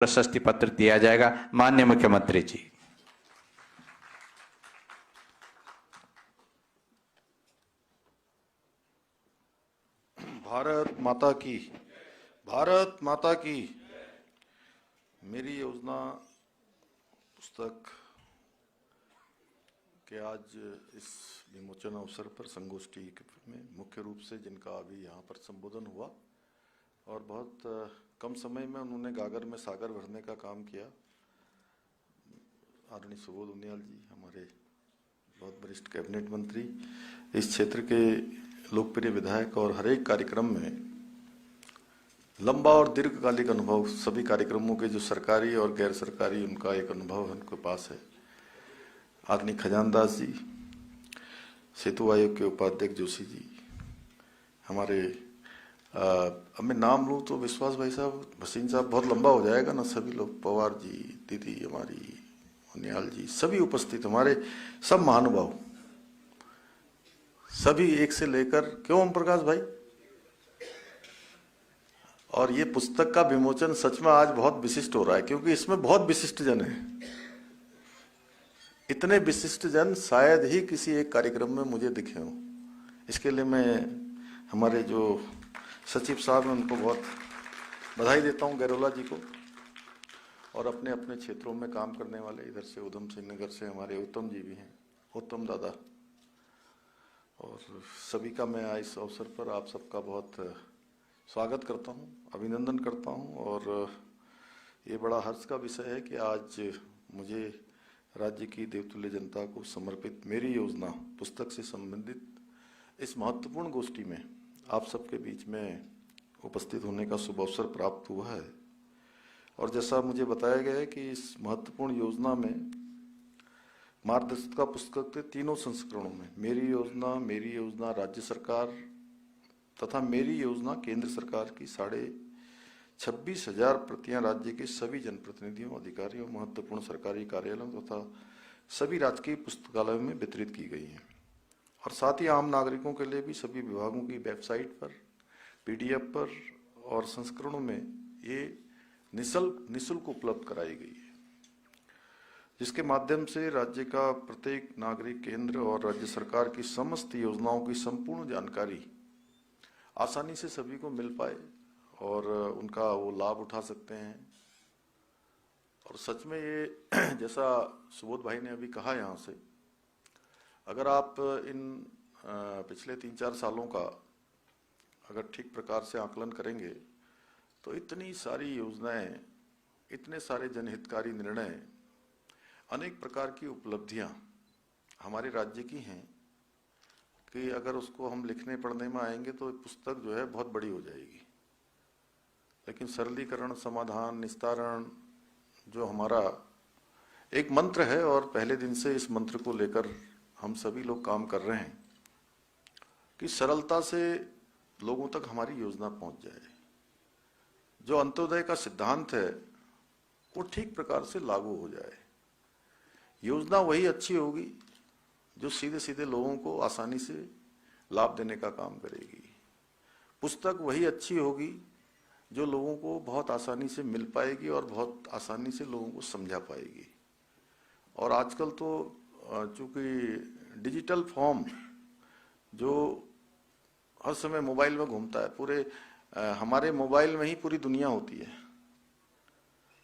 प्रशस्ति पत्र दिया जाएगा। माननीय मुख्यमंत्री जी। भारत माता की, भारत माता की। मेरी योजना पुस्तक के आज इस विमोचन अवसर पर संगोष्ठी में मुख्य रूप से जिनका अभी यहाँ पर संबोधन हुआ और बहुत कम समय में उन्होंने गागर में सागर भरने का काम किया। आदरणीय सुबोध उनियाल जी, हमारे बहुत वरिष्ठ कैबिनेट मंत्री, इस क्षेत्र के लोकप्रिय विधायक और हर एक कार्यक्रम में लंबा और दीर्घकालिक अनुभव, सभी कार्यक्रमों के जो सरकारी और गैर सरकारी उनका एक अनुभव उनके पास है। आदरणीय खजानदास जी, सेतु आयोग के उपाध्यक्ष जोशी जी, हमारे अब मैं नाम लूँ तो विश्वास भाई साहब, भसीन साहब, बहुत लंबा हो जाएगा ना। सभी लोग, पवार जी, दीदी हमारी, उनियाल जी, सभी उपस्थित हमारे सब महानुभाव, सभी एक से लेकर, क्यों ओम प्रकाश भाई। और ये पुस्तक का विमोचन सच में आज बहुत विशिष्ट हो रहा है क्योंकि इसमें बहुत विशिष्ट जन है। इतने विशिष्ट जन शायद ही किसी एक कार्यक्रम में मुझे दिखे हों। इसके लिए मैं हमारे जो सचिव साहब हैं उनको बहुत बधाई देता हूं, गैरोला जी को, और अपने अपने क्षेत्रों में काम करने वाले, इधर से उधम सिंह नगर से हमारे उत्तम जी भी हैं, उत्तम दादा, और सभी का मैं इस अवसर पर आप सबका बहुत स्वागत करता हूं, अभिनंदन करता हूं। और ये बड़ा हर्ष का विषय है कि आज मुझे राज्य की देवतुल्य जनता को समर्पित मेरी योजना पुस्तक से संबंधित इस महत्वपूर्ण गोष्ठी में आप सबके बीच में उपस्थित होने का शुभ अवसर प्राप्त हुआ है। और जैसा मुझे बताया गया है कि इस महत्वपूर्ण योजना में मार्गदर्शिका पुस्तक के तीनों संस्करणों में मेरी योजना राज्य सरकार तथा मेरी योजना केंद्र सरकार की 26,500 प्रतियां राज्य के सभी जनप्रतिनिधियों, अधिकारियों, महत्वपूर्ण सरकारी कार्यालयों तथा सभी राजकीय पुस्तकालयों में वितरित की गई हैं। और साथ ही आम नागरिकों के लिए भी सभी विभागों की वेबसाइट पर, PDF पर और संस्करणों में ये निःशुल्क उपलब्ध कराई गई है, जिसके माध्यम से राज्य का प्रत्येक नागरिक केंद्र और राज्य सरकार की समस्त योजनाओं की संपूर्ण जानकारी आसानी से सभी को मिल पाए और उनका वो लाभ उठा सकते हैं। और सच में ये जैसा सुबोध भाई ने अभी कहा, यहाँ से अगर आप इन पिछले 3-4 सालों का अगर ठीक प्रकार से आकलन करेंगे तो इतनी सारी योजनाएं, इतने सारे जनहितकारी निर्णय, अनेक प्रकार की उपलब्धियां हमारे राज्य की हैं कि अगर उसको हम लिखने पढ़ने में आएंगे तो पुस्तक जो है बहुत बड़ी हो जाएगी। लेकिन सरलीकरण, समाधान, निस्तारण जो हमारा एक मंत्र है और पहले दिन से इस मंत्र को लेकर हम सभी लोग काम कर रहे हैं कि सरलता से लोगों तक हमारी योजना पहुंच जाए। जो अंत्योदय का सिद्धांत है वो ठीक प्रकार से लागू हो जाए। योजना वही अच्छी होगी जो सीधे सीधे लोगों को आसानी से लाभ देने का काम करेगी। पुस्तक वही अच्छी होगी जो लोगों को बहुत आसानी से मिल पाएगी और बहुत आसानी से लोगों को समझा पाएगी। और आजकल तो चूंकि डिजिटल फॉर्म जो हर समय मोबाइल में घूमता है, पूरे हमारे मोबाइल में ही पूरी दुनिया होती है,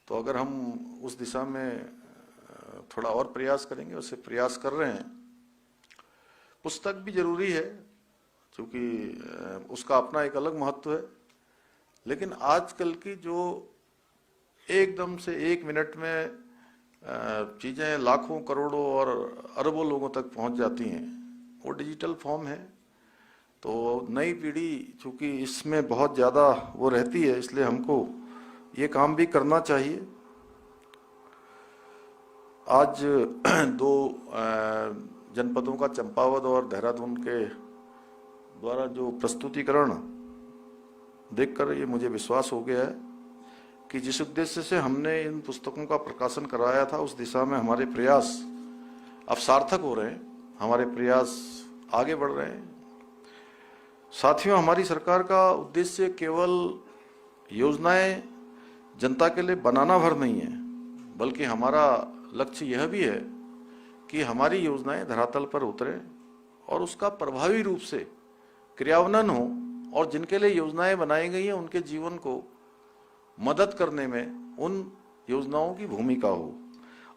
तो अगर हम उस दिशा में थोड़ा और प्रयास करेंगे, उससे प्रयास कर रहे हैं। पुस्तक भी जरूरी है क्योंकि उसका अपना एक अलग महत्व है, लेकिन आजकल की जो एकदम से 1 मिनट में चीजें लाखों, करोड़ों और अरबों लोगों तक पहुंच जाती हैं, वो डिजिटल फॉर्म है। तो नई पीढ़ी चूंकि इसमें बहुत ज्यादा वो रहती है, इसलिए हमको ये काम भी करना चाहिए। आज 2 जनपदों का, चंपावत और देहरादून के द्वारा जो प्रस्तुतिकरण देखकर ये मुझे विश्वास हो गया है कि जिस उद्देश्य से हमने इन पुस्तकों का प्रकाशन कराया था, उस दिशा में हमारे प्रयास अब सार्थक हो रहे हैं, हमारे प्रयास आगे बढ़ रहे हैं। साथियों, हमारी सरकार का उद्देश्य केवल योजनाएं जनता के लिए बनाना भर नहीं है, बल्कि हमारा लक्ष्य यह भी है कि हमारी योजनाएं धरातल पर उतरे और उसका प्रभावी रूप से क्रियान्वयन हो, और जिनके लिए योजनाएं बनाई गई हैं उनके जीवन को मदद करने में उन योजनाओं की भूमिका हो,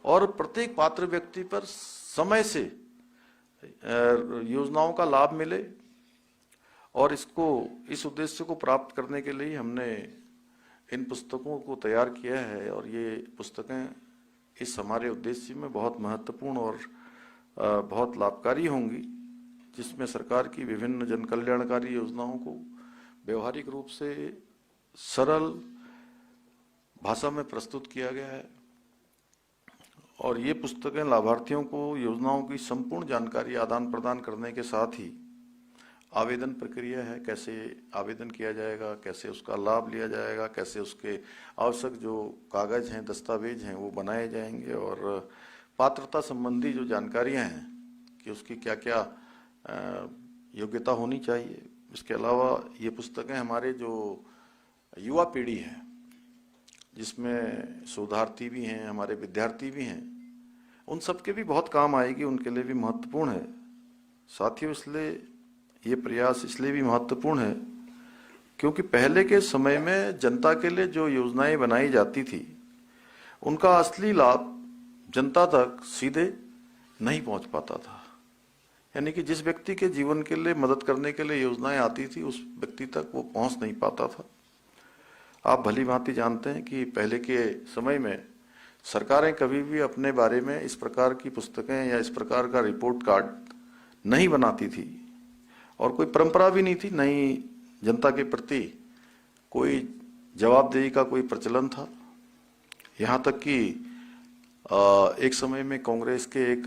और प्रत्येक पात्र व्यक्ति पर समय से योजनाओं का लाभ मिले। और इस उद्देश्य को प्राप्त करने के लिए हमने इन पुस्तकों को तैयार किया है, और ये पुस्तकें इस हमारे उद्देश्य में बहुत महत्वपूर्ण और बहुत लाभकारी होंगी, जिसमें सरकार की विभिन्न जन कल्याणकारी योजनाओं को व्यवहारिक रूप से सरल भाषा में प्रस्तुत किया गया है। और ये पुस्तकें लाभार्थियों को योजनाओं की संपूर्ण जानकारी आदान प्रदान करने के साथ ही आवेदन प्रक्रिया है, कैसे आवेदन किया जाएगा, कैसे उसका लाभ लिया जाएगा, कैसे उसके आवश्यक जो कागज हैं, दस्तावेज हैं वो बनाए जाएंगे, और पात्रता संबंधी जो जानकारियां हैं कि उसकी क्या क्या योग्यता होनी चाहिए। इसके अलावा ये पुस्तकें हमारे जो युवा पीढ़ी है, जिसमें शोधार्थी भी हैं, हमारे विद्यार्थी भी हैं, उन सबके भी बहुत काम आएगी, उनके लिए भी महत्वपूर्ण है। साथियों, इसलिए ये प्रयास इसलिए भी महत्वपूर्ण है क्योंकि पहले के समय में जनता के लिए जो योजनाएं बनाई जाती थी उनका असली लाभ जनता तक सीधे नहीं पहुंच पाता था। यानी कि जिस व्यक्ति के जीवन के लिए मदद करने के लिए योजनाएं आती थी उस व्यक्ति तक वो पहुंच नहीं पाता था। आप भली भांति जानते हैं कि पहले के समय में सरकारें कभी भी अपने बारे में इस प्रकार की पुस्तकें या इस प्रकार का रिपोर्ट कार्ड नहीं बनाती थी, और कोई परंपरा भी नहीं थी, नहीं जनता के प्रति कोई जवाबदेही का कोई प्रचलन था। यहाँ तक कि एक समय में कांग्रेस के एक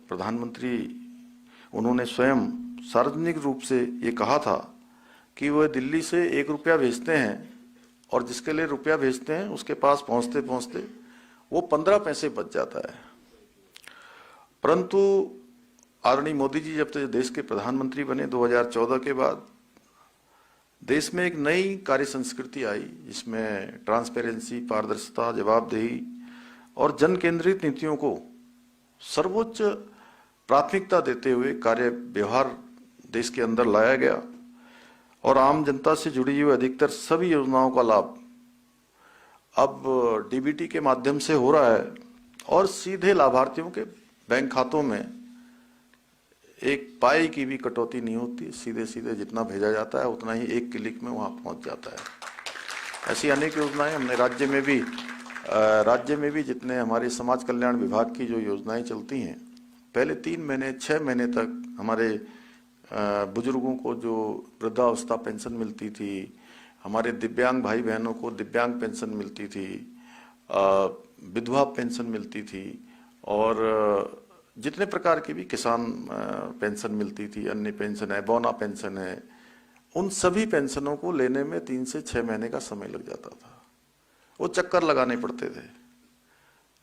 प्रधानमंत्री, उन्होंने स्वयं सार्वजनिक रूप से ये कहा था कि वह दिल्ली से 1 रुपया भेजते हैं और जिसके लिए रुपया भेजते हैं उसके पास पहुंचते पहुंचते वो 15 पैसे बच जाता है। परंतु आदरणीय मोदी जी जब तक देश के प्रधानमंत्री बने 2014 के बाद देश में एक नई कार्य संस्कृति आई, जिसमें ट्रांसपेरेंसी, पारदर्शिता, जवाबदेही और जन केंद्रित नीतियों को सर्वोच्च प्राथमिकता देते हुए कार्य व्यवहार देश के अंदर लाया गया, और आम जनता से जुड़ी हुई अधिकतर सभी योजनाओं का लाभ अब डीबीटी के माध्यम से हो रहा है, और सीधे लाभार्थियों के बैंक खातों में एक पाई की भी कटौती नहीं होती, सीधे सीधे जितना भेजा जाता है उतना ही एक क्लिक में वहां पहुंच जाता है। ऐसी अनेक योजनाएं हमने राज्य में भी जितने हमारे समाज कल्याण विभाग की जो योजनाएं चलती हैं, पहले 3 महीने 6 महीने तक हमारे बुजुर्गों को जो वृद्धावस्था पेंशन मिलती थी, हमारे दिव्यांग भाई बहनों को दिव्यांग पेंशन मिलती थी, विधवा पेंशन मिलती थी, और जितने प्रकार की भी किसान पेंशन मिलती थी, अन्य पेंशन है, बौना पेंशन है, उन सभी पेंशनों को लेने में 3 से 6 महीने का समय लग जाता था, वो चक्कर लगाने पड़ते थे।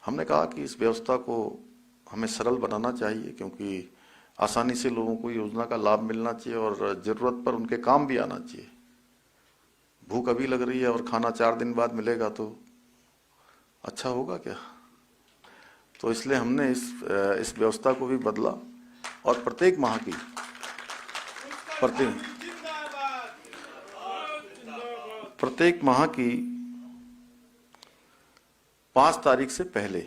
हमने कहा कि इस व्यवस्था को हमें सरल बनाना चाहिए, क्योंकि आसानी से लोगों को योजना का लाभ मिलना चाहिए और जरूरत पर उनके काम भी आना चाहिए। भूख अभी लग रही है और खाना 4 दिन बाद मिलेगा तो अच्छा होगा क्या? तो इसलिए हमने इस व्यवस्था को भी बदला, और प्रत्येक माह की 5 तारीख से पहले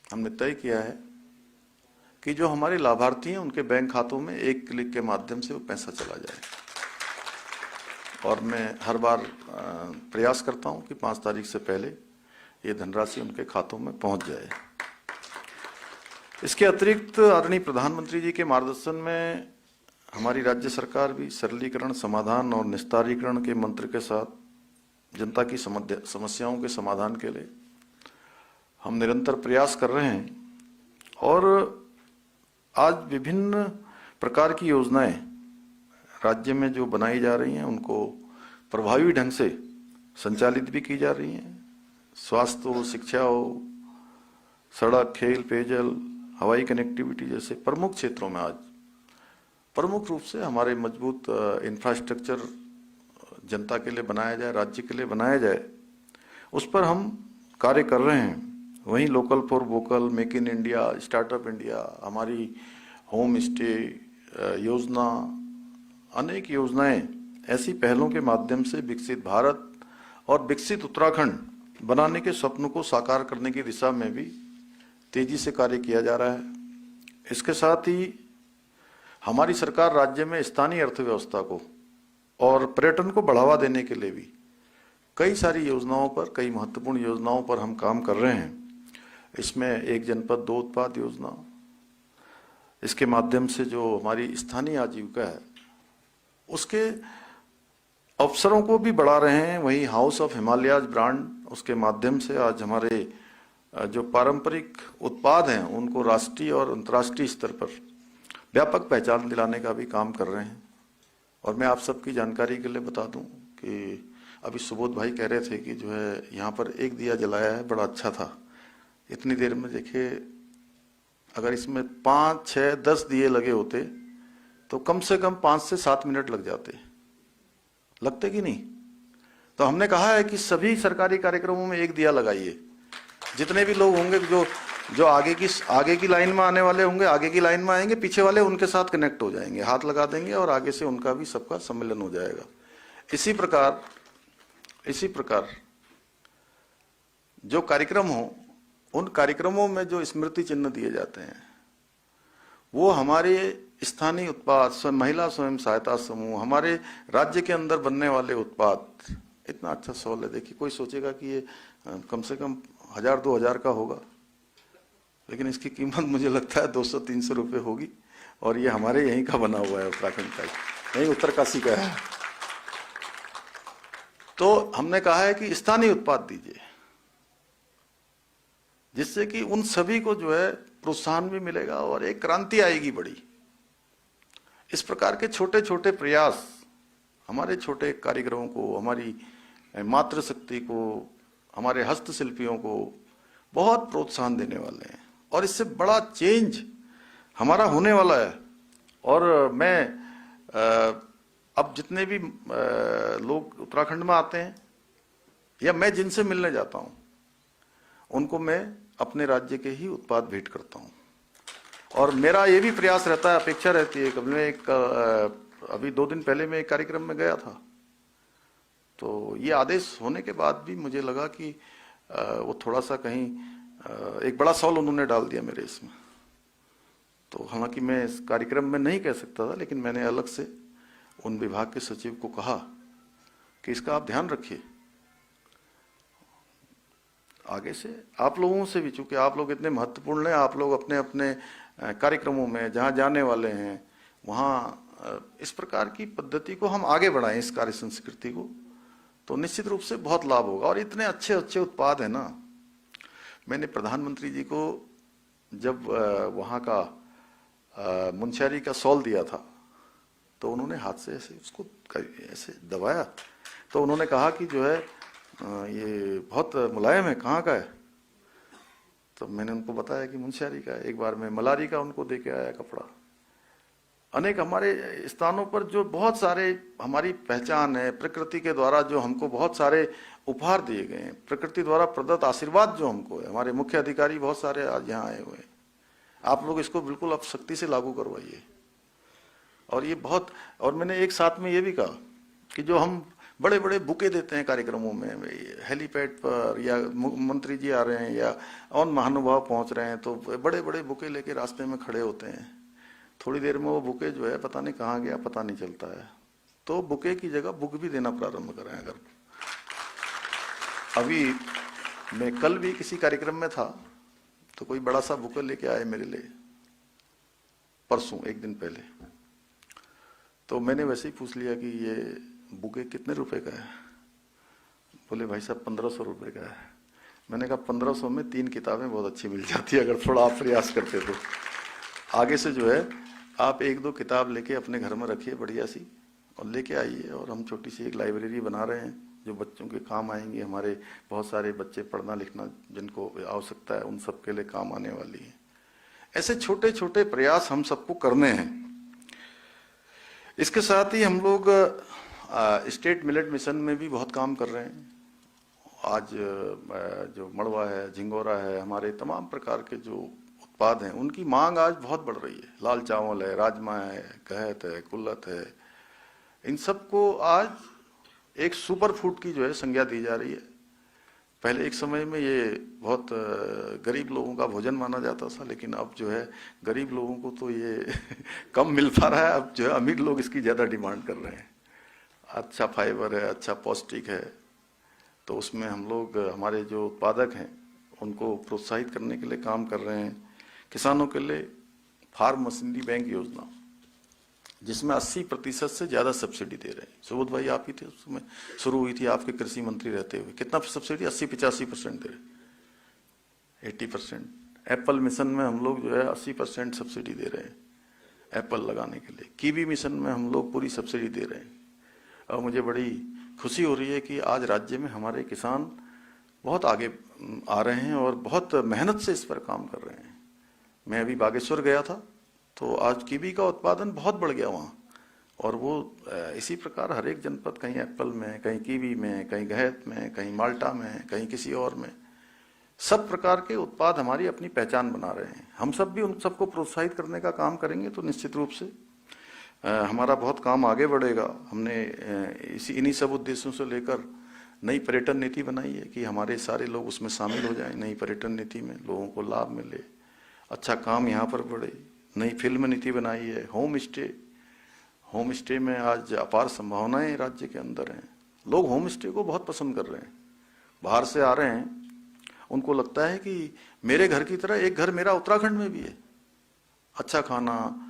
हमने तय किया है कि जो हमारे लाभार्थी हैं उनके बैंक खातों में एक क्लिक के माध्यम से वो पैसा चला जाए, और मैं हर बार प्रयास करता हूं कि 5 तारीख से पहले ये धनराशि उनके खातों में पहुंच जाए। इसके अतिरिक्त आदरणीय प्रधानमंत्री जी के मार्गदर्शन में हमारी राज्य सरकार भी सरलीकरण, समाधान और निस्तारीकरण के मंत्र के साथ जनता की समस्याओं के समाधान के लिए हम निरंतर प्रयास कर रहे हैं, और आज विभिन्न प्रकार की योजनाएं राज्य में जो बनाई जा रही हैं उनको प्रभावी ढंग से संचालित भी की जा रही हैं। स्वास्थ्य हो, शिक्षा हो, सड़क, खेल, पेयजल, हवाई कनेक्टिविटी जैसे प्रमुख क्षेत्रों में आज प्रमुख रूप से हमारे मजबूत इंफ्रास्ट्रक्चर जनता के लिए बनाया जाए, राज्य के लिए बनाया जाए, उस पर हम कार्य कर रहे हैं। वहीं local for vocal, make in India, startup India, हमारी होम स्टे योजना, अनेक योजनाएं ऐसी पहलों के माध्यम से विकसित भारत और विकसित उत्तराखंड बनाने के स्वप्न को साकार करने की दिशा में भी तेजी से कार्य किया जा रहा है। इसके साथ ही हमारी सरकार राज्य में स्थानीय अर्थव्यवस्था को और पर्यटन को बढ़ावा देने के लिए भी कई सारी योजनाओं पर, कई महत्वपूर्ण योजनाओं पर हम काम कर रहे हैं। इसमें एक जनपद दो उत्पाद योजना, इसके माध्यम से जो हमारी स्थानीय आजीविका है उसके अवसरों को भी बढ़ा रहे हैं। वहीं हाउस ऑफ हिमालयाज ब्रांड, उसके माध्यम से आज हमारे जो पारंपरिक उत्पाद हैं उनको राष्ट्रीय और अंतर्राष्ट्रीय स्तर पर व्यापक पहचान दिलाने का भी काम कर रहे हैं। और मैं आप सबकी जानकारी के लिए बता दूं कि अभी सुबोध भाई कह रहे थे कि जो है यहाँ पर एक दिया जलाया है, बड़ा अच्छा था। इतनी देर में देखिए, अगर इसमें 5, 6, 10 दिए लगे होते तो कम से कम 5 से 7 मिनट लग जाते, लगते कि नहीं? तो हमने कहा है कि सभी सरकारी कार्यक्रमों में एक दिया लगाइए। जितने भी लोग होंगे जो आगे की लाइन में आने वाले होंगे, आगे की लाइन में आएंगे, पीछे वाले उनके साथ कनेक्ट हो जाएंगे, हाथ लगा देंगे और आगे से उनका भी सबका सम्मेलन हो जाएगा। इसी प्रकार जो कार्यक्रम हो, उन कार्यक्रमों में जो स्मृति चिन्ह दिए जाते हैं वो हमारे स्थानीय उत्पाद, महिला स्वयं सहायता समूह, हमारे राज्य के अंदर बनने वाले उत्पाद। इतना अच्छा सवाल है। देखिए, कोई सोचेगा कि ये कम से कम 1000-2000 का होगा, लेकिन इसकी कीमत मुझे लगता है 200-300 रुपए होगी। और ये हमारे यहीं का बना हुआ है, उत्तराखंड का, यहीं उत्तरकाशी का है। तो हमने कहा है कि स्थानीय उत्पाद दीजिए, जिससे कि उन सभी को जो है प्रोत्साहन भी मिलेगा और एक क्रांति आएगी बड़ी। इस प्रकार के छोटे छोटे प्रयास हमारे छोटे कारीगरों को, हमारी मातृशक्ति को, हमारे हस्तशिल्पियों को बहुत प्रोत्साहन देने वाले हैं और इससे बड़ा चेंज हमारा होने वाला है। और मैं अब जितने भी लोग उत्तराखंड में आते हैं या मैं जिनसे मिलने जाता हूं, उनको मैं अपने राज्य के ही उत्पाद भेंट करता हूं। और मेरा ये भी प्रयास रहता है, अपेक्षा रहती है। कभी मैं अभी 2 दिन पहले मैं एक कार्यक्रम में गया था, तो ये आदेश होने के बाद भी मुझे लगा कि वो थोड़ा सा कहीं एक बड़ा सवाल उन्होंने डाल दिया मेरे इसमें। तो हालांकि मैं इस कार्यक्रम में नहीं कह सकता था, लेकिन मैंने अलग से उन विभाग के सचिव को कहा कि इसका आप ध्यान रखिए आगे से, आप लोगों से भी, चूंकि आप लोग इतने महत्वपूर्ण हैं, आप लोग अपने अपने कार्यक्रमों में जहां जाने वाले हैं वहां इस प्रकार की पद्धति को हम आगे बढ़ाएं, इस कार्य संस्कृति को, तो निश्चित रूप से बहुत लाभ होगा। और इतने अच्छे अच्छे उत्पाद है ना। मैंने प्रधानमंत्री जी को जब वहां का मुंशियारी का सॉल दिया था, तो उन्होंने हाथ से ऐसे उसको ऐसे दबाया, तो उन्होंने कहा कि जो है ये बहुत मुलायम है, कहाँ का है? तो मैंने उनको बताया कि मुंशियारी का है। एक बार मैं मलारी का उनको दे के आया कपड़ा। अनेक हमारे स्थानों पर जो बहुत सारे हमारी पहचान है, प्रकृति के द्वारा जो हमको बहुत सारे उपहार दिए गए हैं, प्रकृति द्वारा प्रदत्त आशीर्वाद जो हमको है, हमारे मुख्य अधिकारी बहुत सारे आज यहाँ आए हुए हैं। आप लोग इसको बिल्कुल अब सख्ती से लागू करवाइए। और ये बहुत, और मैंने एक साथ में ये भी कहा कि जो हम बड़े बड़े बुके देते हैं कार्यक्रमों में, हेलीपैड पर या मंत्री जी आ रहे हैं या और महानुभाव पहुंच रहे हैं, तो बड़े बड़े बुके लेके रास्ते में खड़े होते हैं। थोड़ी देर में वो बुके जो है पता नहीं कहाँ गया, पता नहीं चलता है। तो बुके की जगह बुक भी देना प्रारंभ करें। अगर अभी मैं कल भी किसी कार्यक्रम में था, तो कोई बड़ा सा बुके लेके आए मेरे लिए, परसों 1 दिन पहले। तो मैंने वैसे ही पूछ लिया कि ये बुके कितने रुपए का है? बोले भाई साहब 1500 रुपए का है। मैंने कहा 1500 में 3 किताबें बहुत अच्छी मिल जाती है, अगर थोड़ा आप प्रयास करते तो। आगे से जो है आप 1-2 किताब लेके अपने घर में रखिए बढ़िया सी, और लेके आइए। और हम छोटी सी एक लाइब्रेरी बना रहे हैं जो बच्चों के काम आएंगी। हमारे बहुत सारे बच्चे पढ़ना लिखना जिनको आवश्यकता है, उन सब के लिए काम आने वाली है। ऐसे छोटे छोटे प्रयास हम सबको करने हैं। इसके साथ ही हम लोग स्टेट मिलेट मिशन में भी बहुत काम कर रहे हैं। आज जो मड़वा है, झिंगोरा है, हमारे तमाम प्रकार के जो उत्पाद हैं उनकी मांग आज बहुत बढ़ रही है। लाल चावल है, राजमा है, गहत है, कुल्लत है, इन सबको आज एक सुपर फूड की जो है संज्ञा दी जा रही है। पहले एक समय में ये बहुत गरीब लोगों का भोजन माना जाता था, लेकिन अब जो है गरीब लोगों को तो ये कम मिल पा रहा है। अब जो है अमीर लोग इसकी ज़्यादा डिमांड कर रहे हैं। अच्छा फाइबर है, अच्छा पौष्टिक है, तो उसमें हम लोग हमारे जो उत्पादक हैं उनको प्रोत्साहित करने के लिए काम कर रहे हैं। किसानों के लिए फार्म मशीनरी बैंक योजना, जिसमें 80% से ज़्यादा सब्सिडी दे रहे हैं। सुबोध भाई आप ही थे उसमें, शुरू हुई थी आपके कृषि मंत्री रहते हुए। कितना सब्सिडी? 80-85% दे रहे, 80%। एप्पल मिशन में हम लोग जो है 80% सब्सिडी दे रहे हैं एप्पल लगाने के लिए। कीवी मिशन में हम लोग पूरी सब्सिडी दे रहे हैं। और मुझे बड़ी खुशी हो रही है कि आज राज्य में हमारे किसान बहुत आगे आ रहे हैं और बहुत मेहनत से इस पर काम कर रहे हैं। मैं अभी बागेश्वर गया था, तो आज कीवी का उत्पादन बहुत बढ़ गया वहाँ। और वो इसी प्रकार हर एक जनपद, कहीं एप्पल में, कहीं कीवी में, कहीं गहत में, कहीं माल्टा में, कहीं किसी और में, सब प्रकार के उत्पाद हमारी अपनी पहचान बना रहे हैं। हम सब भी उन सबको प्रोत्साहित करने का काम करेंगे तो निश्चित रूप से हमारा बहुत काम आगे बढ़ेगा। हमने इन्हीं सब उद्देश्यों से लेकर नई पर्यटन नीति बनाई है कि हमारे सारे लोग उसमें शामिल हो जाएं। नई पर्यटन नीति में लोगों को लाभ मिले, अच्छा काम यहाँ पर बढ़े। नई फिल्म नीति बनाई है। होम स्टे में आज अपार संभावनाएं राज्य के अंदर हैं। लोग होम स्टे को बहुत पसंद कर रहे हैं। बाहर से आ रहे हैं, उनको लगता है कि मेरे घर की तरह एक घर मेरा उत्तराखंड में भी है। अच्छा खाना,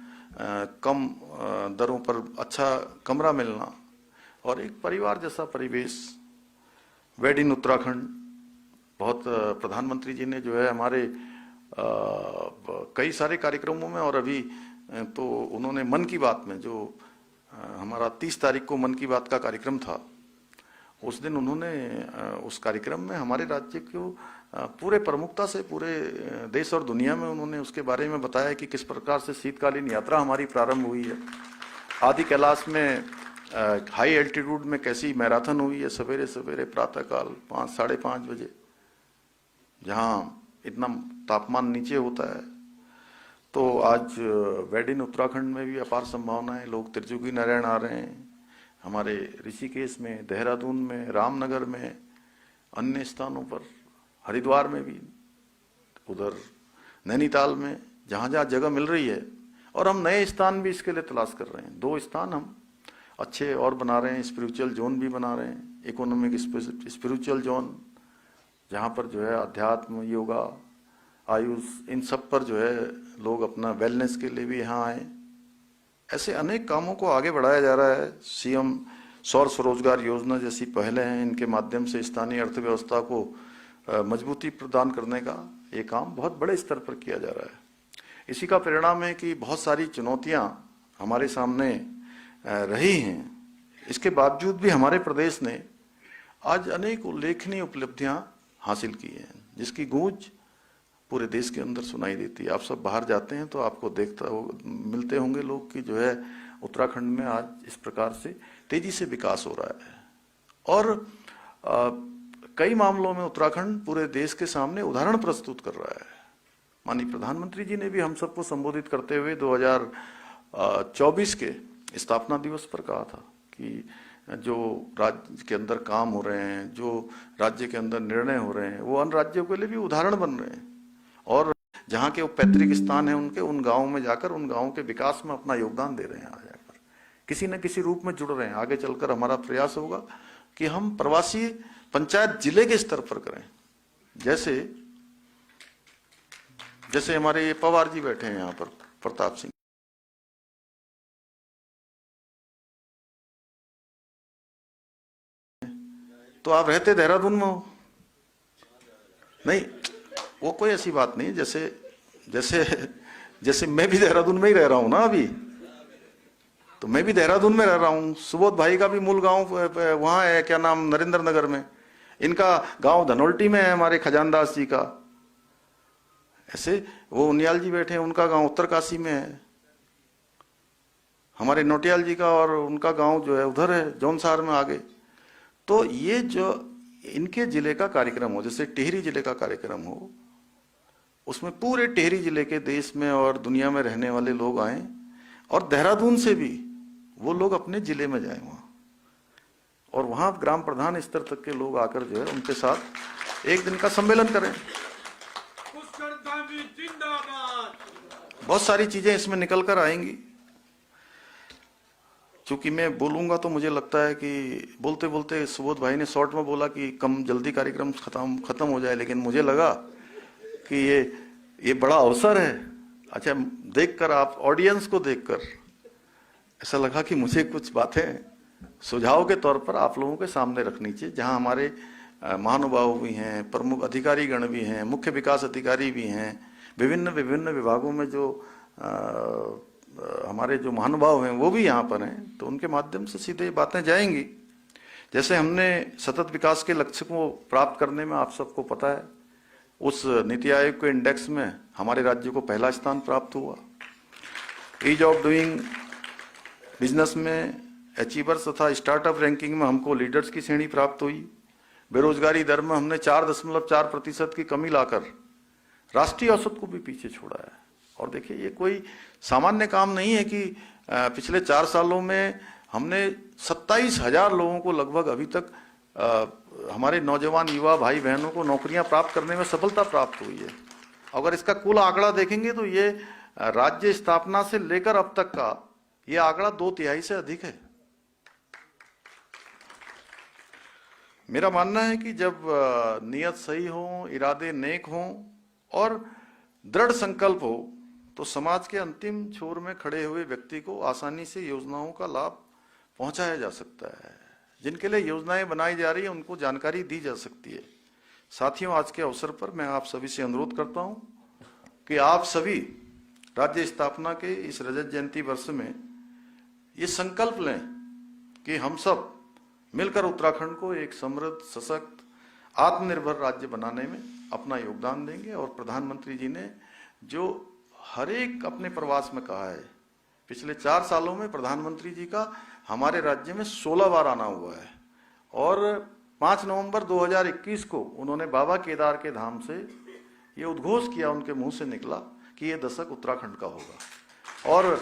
कम दरों पर अच्छा कमरा मिलना और एक परिवार जैसा परिवेश। वेड इन उत्तराखंड, बहुत प्रधानमंत्री जी ने जो है हमारे कई सारे कार्यक्रमों में, और अभी तो उन्होंने मन की बात में, जो हमारा 30 तारीख को मन की बात का कार्यक्रम था, उस दिन उन्होंने उस कार्यक्रम में हमारे राज्य को पूरे प्रमुखता से पूरे देश और दुनिया में उन्होंने उसके बारे में बताया कि किस प्रकार से शीतकालीन यात्रा हमारी प्रारंभ हुई है। आदि कैलाश में हाई एल्टीट्यूड में कैसी मैराथन हुई है, सवेरे सवेरे प्रातःकाल 5-5:30 बजे, जहाँ इतना तापमान नीचे होता है। तो आज वेड इन उत्तराखंड में भी अपार संभावना है। लोग त्रिजुगी नारायण आ रहे हैं, हमारे ऋषिकेश में, देहरादून में, रामनगर में, अन्य स्थानों पर, हरिद्वार में भी, उधर नैनीताल में, जहाँ जहाँ जगह मिल रही है। और हम नए स्थान भी इसके लिए तलाश कर रहे हैं। 2 स्थान हम अच्छे और बना रहे हैं। स्पिरिचुअल जोन भी बना रहे हैं, इकोनॉमिक स्पिरिचुअल जोन, जहाँ पर जो है अध्यात्म, योगा, आयुष, इन सब पर जो है लोग अपना वेलनेस के लिए भी यहाँ आए। ऐसे अनेक कामों को आगे बढ़ाया जा रहा है। सीएम सौर स्वरोजगार योजना जैसी पहले हैं, इनके माध्यम से स्थानीय अर्थव्यवस्था को मजबूती प्रदान करने का ये काम बहुत बड़े स्तर पर किया जा रहा है। इसी का परिणाम है कि बहुत सारी चुनौतियां हमारे सामने रही हैं। इसके बावजूद भी हमारे प्रदेश ने आज अनेक उल्लेखनीय उपलब्धियां हासिल की हैं, जिसकी गूंज पूरे देश के अंदर सुनाई देती है। आप सब बाहर जाते हैं तो आपको मिलते होंगे लोग कि जो है उत्तराखंड में आज इस प्रकार से तेजी से विकास हो रहा है। और कई मामलों में उत्तराखंड पूरे देश के सामने उदाहरण प्रस्तुत कर रहा है। माननीय प्रधानमंत्री जी ने भी हम सबको संबोधित करते हुए 2024 के स्थापना दिवस पर कहा था कि जो राज्य के अंदर काम हो रहे हैं, जो राज्य के अंदर निर्णय हो रहे हैं, वो अन्य राज्यों के लिए भी उदाहरण बन रहे हैं। और जहाँ के पैतृक स्थान है उनके, उन गाँव में जाकर उन गाँव के विकास में अपना योगदान दे रहे हैं। आ जाकर किसी न किसी रूप में जुड़ रहे हैं। आगे चलकर हमारा प्रयास होगा कि हम प्रवासी पंचायत जिले के स्तर पर करें। जैसे हमारे ये पवार जी बैठे हैं यहाँ पर, प्रताप सिंह, तो आप रहते देहरादून में हो? नहीं, वो कोई ऐसी बात नहीं। जैसे मैं भी देहरादून में ही रह रहा हूं ना अभी, तो मैं भी देहरादून में रह रहा हूं। सुबोध भाई का भी मूल गांव वहां है, क्या नाम, नरेंद्र नगर में। इनका गांव धनोल्टी में है, हमारे खजानदास जी का। ऐसे वो उनियाल जी बैठे हैं, उनका गांव उत्तरकाशी में है। हमारे नोटियाल जी का और उनका गांव जो है उधर है, जौनसार में आगे। तो ये जो इनके जिले का कार्यक्रम हो, जैसे टिहरी जिले का कार्यक्रम हो, उसमें पूरे टिहरी जिले के देश में और दुनिया में रहने वाले लोग आए और देहरादून से भी वो लोग अपने जिले में जाएं वहां, और वहां ग्राम प्रधान स्तर तक के लोग आकर जो है उनके साथ एक दिन का सम्मेलन करें। बहुत सारी चीजें इसमें निकल कर आएंगी। चूंकि मैं बोलूंगा तो मुझे लगता है कि बोलते बोलते सुबोध भाई ने शॉर्ट में बोला कि कम जल्दी कार्यक्रम खत्म हो जाए, लेकिन मुझे लगा कि ये बड़ा अवसर है। अच्छा, देखकर आप ऑडियंस को देखकर ऐसा लगा कि मुझे कुछ बातें सुझाव के तौर पर आप लोगों के सामने रखनी चाहिए, जहां हमारे महानुभाव भी हैं, प्रमुख अधिकारी गण भी हैं, मुख्य विकास अधिकारी भी हैं, विभिन्न विभागों में जो हमारे जो महानुभाव हैं वो भी यहाँ पर हैं, तो उनके माध्यम से सीधे ये बातें जाएंगी। जैसे हमने सतत विकास के लक्ष्य को प्राप्त करने में, आप सबको पता है, उस नीति आयोग के इंडेक्स में हमारे राज्य को पहला स्थान प्राप्त हुआ। ईज ऑफ डूइंग बिजनेस में अचीवर्स तथा स्टार्टअप रैंकिंग में हमको लीडर्स की श्रेणी प्राप्त हुई। बेरोजगारी दर में हमने 4.4% की कमी लाकर राष्ट्रीय औसत को भी पीछे छोड़ा है। और देखिए, ये कोई सामान्य काम नहीं है कि पिछले 4 सालों में हमने 27,000 लोगों को लगभग अभी तक हमारे नौजवान युवा भाई बहनों को नौकरियां प्राप्त करने में सफलता प्राप्त हुई है। अगर इसका कुल आंकड़ा देखेंगे तो ये राज्य स्थापना से लेकर अब तक का ये आंकड़ा 2/3 से अधिक है। मेरा मानना है कि जब नियत सही हो, इरादे नेक हों और दृढ़ संकल्प हो, तो समाज के अंतिम छोर में खड़े हुए व्यक्ति को आसानी से योजनाओं का लाभ पहुंचाया जा सकता है। जिनके लिए योजनाएं बनाई जा रही है उनको जानकारी दी जा सकती है। साथियों, आज के अवसर पर मैं आप सभी से अनुरोध करता हूं कि आप सभी राज्य स्थापना के इस रजत जयंती वर्ष में ये संकल्प लें कि हम सब मिलकर उत्तराखंड को एक समृद्ध, सशक्त, आत्मनिर्भर राज्य बनाने में अपना योगदान देंगे। और प्रधानमंत्री जी ने जो हर एक अपने प्रवास में कहा है, पिछले 4 सालों में प्रधानमंत्री जी का हमारे राज्य में 16 बार आना हुआ है, और 5 नवंबर 2021 को उन्होंने बाबा केदार के धाम से ये उद्घोष किया, उनके मुंह से निकला कि ये दशक उत्तराखंड का होगा। और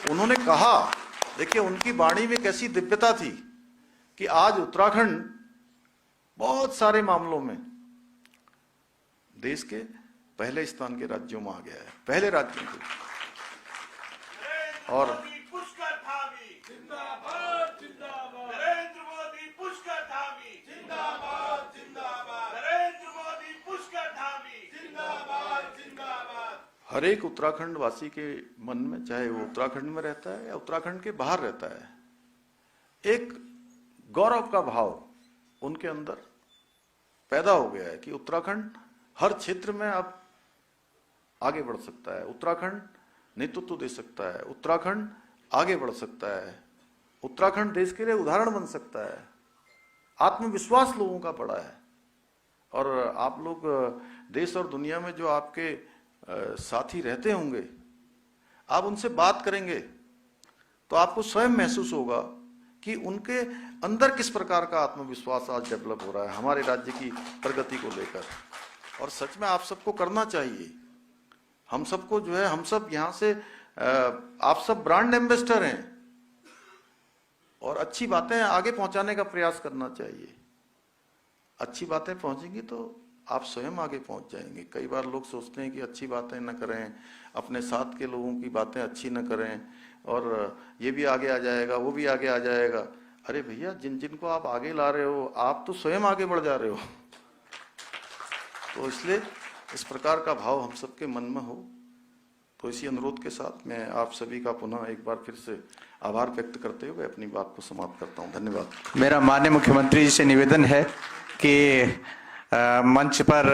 उन्होंने कहा, देखिए उनकी वाणी में कैसी दिव्यता थी कि आज उत्तराखंड बहुत सारे मामलों में देश के पहले स्थान के राज्यों में आ गया है, पहले राज्यों के। और हर एक उत्तराखंड वासी के मन में, चाहे वो उत्तराखंड में रहता है या उत्तराखंड के बाहर रहता है, एक गौरव का भाव उनके अंदर पैदा हो गया है कि उत्तराखंड हर क्षेत्र में अब आगे बढ़ सकता है, उत्तराखंड नेतृत्व दे सकता है, उत्तराखंड आगे बढ़ सकता है, उत्तराखंड देश के लिए उदाहरण बन सकता है। आत्मविश्वास लोगों का बढ़ा है। और आप लोग देश और दुनिया में जो आपके साथी रहते होंगे, आप उनसे बात करेंगे तो आपको स्वयं महसूस होगा कि उनके अंदर किस प्रकार का आत्मविश्वास आज डेवलप हो रहा है हमारे राज्य की प्रगति को लेकर। और सच में आप सबको करना चाहिए। हम सबको जो है, हम सब यहाँ से आप सब ब्रांड एम्बेसडर हैं और अच्छी बातें आगे पहुंचाने का प्रयास करना चाहिए। अच्छी बातें पहुंचेंगी तो आप स्वयं आगे पहुंच जाएंगे। कई बार लोग सोचते हैं कि अच्छी बातें न करें, अपने साथ के लोगों की बातें अच्छी न करें, और ये भी आगे आ जाएगा, वो भी आगे आ जाएगा। अरे भैया, जिन जिनको आप आगे ला रहे हो, आप तो स्वयं आगे बढ़ जा रहे हो। तो इसलिए इस प्रकार का भाव हम सबके मन में हो। तो इसी अनुरोध के साथ मैं आप सभी का पुनः एक बार फिर से आभार व्यक्त करते हुए अपनी बात को समाप्त करता हूं। धन्यवाद। मेरा माननीय मुख्यमंत्री जी से निवेदन है कि मंच पर